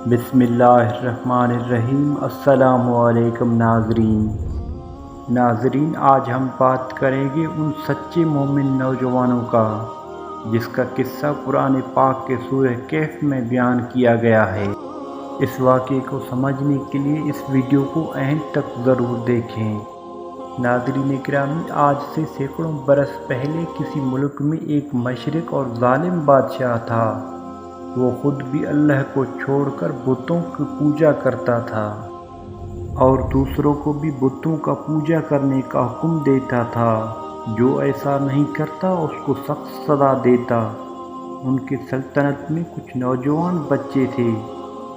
بسم اللہ الرحمن الرحیم۔ السلام علیکم ناظرین، آج ہم بات کریں گے ان سچے مومن نوجوانوں کا جس کا قصہ قرآن پاک کے سورہ کہف میں بیان کیا گیا ہے۔ اس واقعے کو سمجھنے کے لیے اس ویڈیو کو اینڈ تک ضرور دیکھیں۔ ناظرین گرامی، آج سے سینکڑوں برس پہلے کسی ملک میں ایک مشرک اور ظالم بادشاہ تھا۔ وہ خود بھی اللہ کو چھوڑ کر بتوں کی پوجا کرتا تھا اور دوسروں کو بھی بتوں کا پوجا کرنے کا حکم دیتا تھا۔ جو ایسا نہیں کرتا اس کو سخت سزا دیتا۔ ان کی سلطنت میں کچھ نوجوان بچے تھے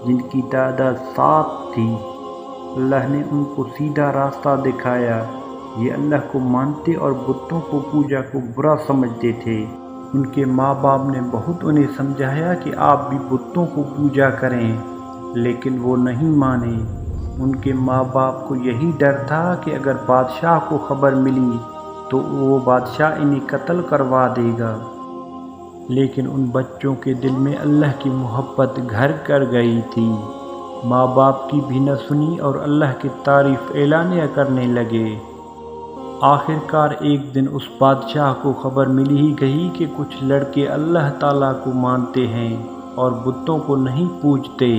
جن کی تعداد 7 تھی۔ اللہ نے ان کو سیدھا راستہ دکھایا۔ یہ اللہ کو مانتے اور بتوں کو پوجا کو برا سمجھتے تھے۔ ان کے ماں باپ نے بہت انہیں سمجھایا کہ آپ بھی بتوں کو پوجا کریں، لیکن وہ نہیں مانے۔ ان کے ماں باپ کو یہی ڈر تھا کہ اگر بادشاہ کو خبر ملی تو وہ بادشاہ انہیں قتل کروا دے گا۔ لیکن ان بچوں کے دل میں اللہ کی محبت گھر کر گئی تھی۔ ماں باپ کی بھی نہ سنی اور اللہ کی تعریف اعلانیہ کرنے لگے۔ آخر کار ایک دن اس بادشاہ کو خبر مل ہی گئی کہ کچھ لڑکے اللہ تعالیٰ کو مانتے ہیں اور بتوں کو نہیں پوجتے۔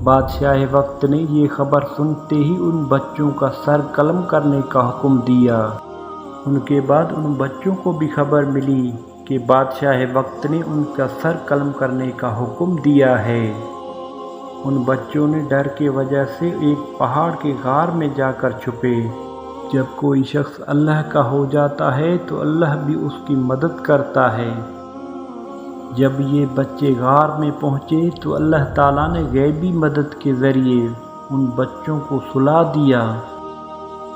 بادشاہ وقت نے یہ خبر سنتے ہی ان بچوں کا سر قلم کرنے کا حکم دیا۔ ان کے بعد ان بچوں کو بھی خبر ملی کہ بادشاہ وقت نے ان کا سر قلم کرنے کا حکم دیا ہے۔ ان بچوں نے ڈر کی وجہ سے ایک پہاڑ کے غار میں جا کر چھپے۔ جب کوئی شخص اللہ کا ہو جاتا ہے تو اللہ بھی اس کی مدد کرتا ہے۔ جب یہ بچے غار میں پہنچے تو اللہ تعالیٰ نے غیبی مدد کے ذریعے ان بچوں کو سلا دیا۔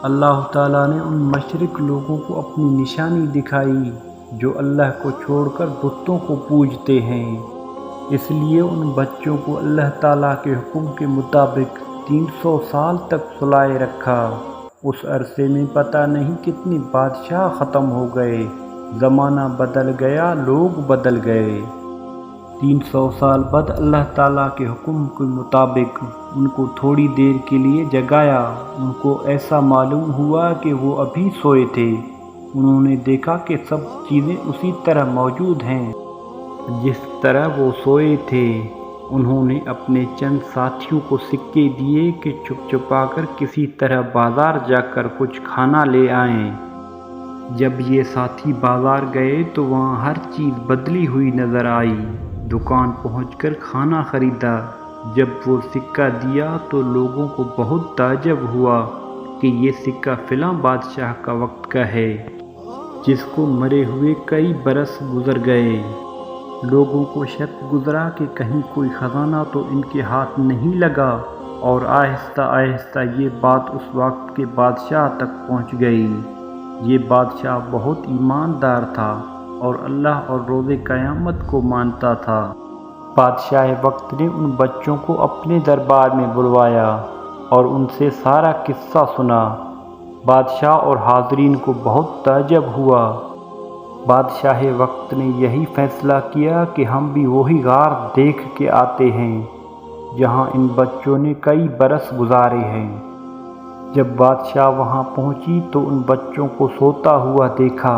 اللہ تعالیٰ نے ان مشرک لوگوں کو اپنی نشانی دکھائی جو اللہ کو چھوڑ کر بتوں کو پوجتے ہیں۔ اس لیے ان بچوں کو اللہ تعالیٰ کے حکم کے مطابق 300 سال تک سلائے رکھا۔ اس عرصے میں پتہ نہیں کتنے بادشاہ ختم ہو گئے۔ زمانہ بدل گیا، لوگ بدل گئے۔ 300 سال بعد اللہ تعالیٰ کے حکم کے مطابق ان کو تھوڑی دیر کے لیے جگایا۔ ان کو ایسا معلوم ہوا کہ وہ ابھی سوئے تھے۔ انہوں نے دیکھا کہ سب چیزیں اسی طرح موجود ہیں جس طرح وہ سوئے تھے۔ انہوں نے اپنے چند ساتھیوں کو سکے دیے کہ چھپ چھپا کر کسی طرح بازار جا کر کچھ کھانا لے آئیں۔ جب یہ ساتھی بازار گئے تو وہاں ہر چیز بدلی ہوئی نظر آئی۔ دکان پہنچ کر کھانا خریدا۔ جب وہ سکہ دیا تو لوگوں کو بہت تعجب ہوا کہ یہ سکہ فلاں بادشاہ کا وقت کا ہے جس کو مرے ہوئے کئی برس گزر گئے۔ لوگوں کو شک گزرا کہ کہیں کوئی خزانہ تو ان کے ہاتھ نہیں لگا، اور آہستہ آہستہ یہ بات اس وقت کے بادشاہ تک پہنچ گئی۔ یہ بادشاہ بہت ایماندار تھا اور اللہ اور روز قیامت کو مانتا تھا۔ بادشاہ وقت نے ان بچوں کو اپنے دربار میں بلوایا اور ان سے سارا قصہ سنا۔ بادشاہ اور حاضرین کو بہت تعجب ہوا۔ بادشاہ وقت نے یہی فیصلہ کیا کہ ہم بھی وہی غار دیکھ کے آتے ہیں جہاں ان بچوں نے کئی برس گزارے ہیں۔ جب بادشاہ وہاں پہنچی تو ان بچوں کو سوتا ہوا دیکھا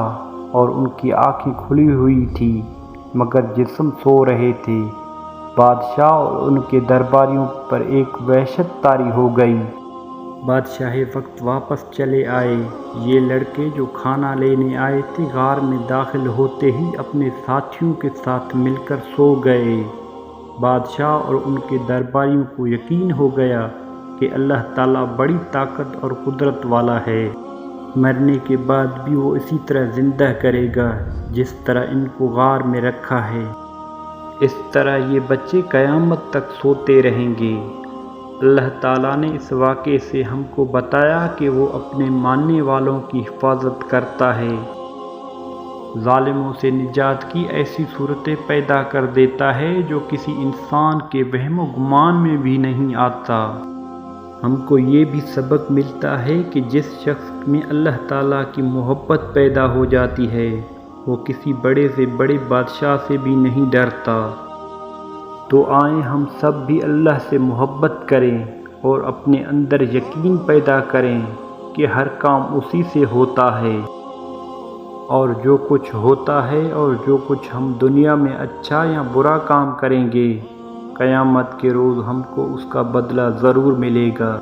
اور ان کی آنکھیں کھلی ہوئی تھی مگر جسم سو رہے تھے۔ بادشاہ اور ان کے درباریوں پر ایک وحشت طاری ہو گئی۔ بادشاہ وقت واپس چلے آئے۔ یہ لڑکے جو کھانا لینے آئے تھے غار میں داخل ہوتے ہی اپنے ساتھیوں کے ساتھ مل کر سو گئے۔ بادشاہ اور ان کے درباریوں کو یقین ہو گیا کہ اللہ تعالیٰ بڑی طاقت اور قدرت والا ہے۔ مرنے کے بعد بھی وہ اسی طرح زندہ کرے گا جس طرح ان کو غار میں رکھا ہے۔ اس طرح یہ بچے قیامت تک سوتے رہیں گے۔ اللہ تعالیٰ نے اس واقعے سے ہم کو بتایا کہ وہ اپنے ماننے والوں کی حفاظت کرتا ہے، ظالموں سے نجات کی ایسی صورتیں پیدا کر دیتا ہے جو کسی انسان کے وہم و گمان میں بھی نہیں آتا۔ ہم کو یہ بھی سبق ملتا ہے کہ جس شخص میں اللہ تعالیٰ کی محبت پیدا ہو جاتی ہے وہ کسی بڑے سے بڑے بادشاہ سے بھی نہیں ڈرتا۔ تو آئیں ہم سب بھی اللہ سے محبت کریں اور اپنے اندر یقین پیدا کریں کہ ہر کام اسی سے ہوتا ہے، اور جو کچھ ہوتا ہے اور جو کچھ ہم دنیا میں اچھا یا برا کام کریں گے، قیامت کے روز ہم کو اس کا بدلہ ضرور ملے گا۔